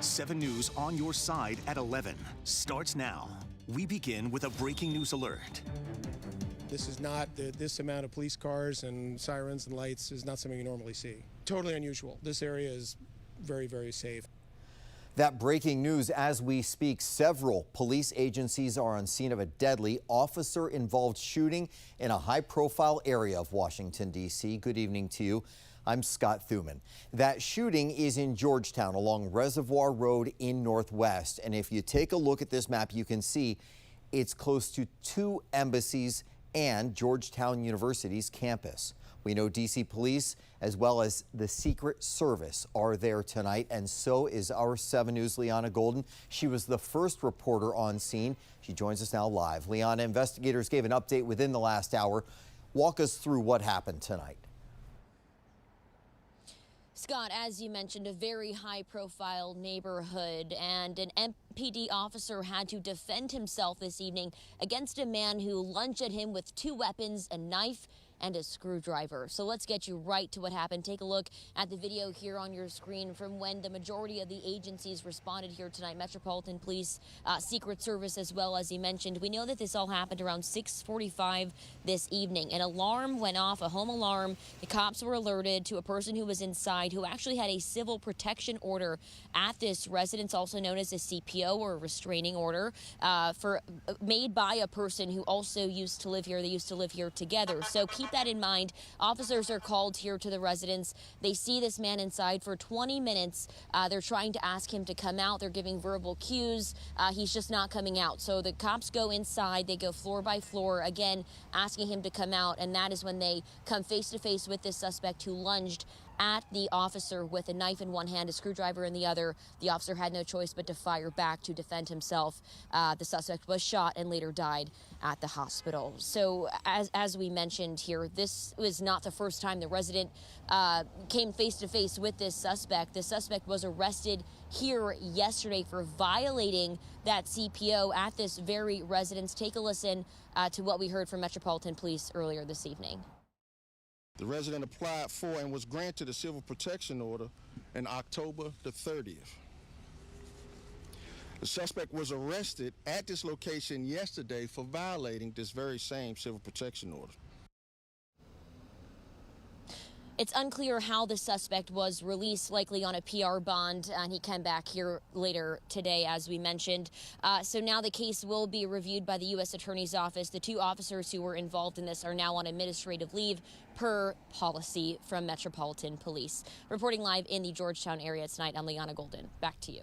7 News on your side at 11 starts now. We begin with a breaking news alert. This is not, this amount of police cars and sirens and lights is not something you normally see. Totally unusual. This area is very, very safe. That breaking news as we speak. Several police agencies are on scene of a deadly officer-involved shooting in a high-profile area of Washington, D.C. Good evening to you. I'm Scott Thuman. That shooting is in Georgetown along Reservoir Road in Northwest. And if you take a look at this map, you can see it's close to 2 embassies and Georgetown University's campus. We know D.C. police as well as the Secret Service are there tonight, and so is our 7 News' Liana Golden. She was the first reporter on scene. She joins us now live. Liana, investigators gave an update within the last hour. Walk us through what happened tonight. Scott, as you mentioned, a very high-profile neighborhood, and an MPD officer had to defend himself this evening against a man who lunged at him with 2 weapons, a knife and a screwdriver. So let's get you right to what happened. Take a look at the video here on your screen from when the majority of the agencies responded here tonight. Metropolitan Police, Secret Service as well, as you mentioned. We know that this all happened around 6:45 this evening. An alarm went off, a home alarm. The cops were alerted to a person who was inside who actually had a civil protection order at this residence, also known as a CPO or a restraining order, made by a person who also used to live here. They used to live here together. So keep that in mind. Officers are called here to the residence. They see this man inside for 20 minutes. They're trying to ask him to come out. They're giving verbal cues. He's just not coming out. So the cops go inside. They go floor by floor, again, asking him to come out. And that is when they come face to face with this suspect who lunged at the officer with a knife in one hand, a screwdriver in the other. The officer had no choice but to fire back to defend himself. The suspect was shot and later died at the hospital. So as we mentioned here, this was not the first time the resident came face to face with this suspect. The suspect was arrested here yesterday for violating that CPO at this very residence. Take a listen to what we heard from Metropolitan Police earlier this evening. The resident applied for and was granted a civil protection order on October the 30th. The suspect was arrested at this location yesterday for violating this very same civil protection order. It's unclear how the suspect was released, likely on a PR bond, and he came back here later today, as we mentioned. So now the case will be reviewed by the U.S. Attorney's Office. The 2 officers who were involved in this are now on administrative leave per policy from Metropolitan Police. Reporting live in the Georgetown area tonight, I'm Liana Golden. Back to you.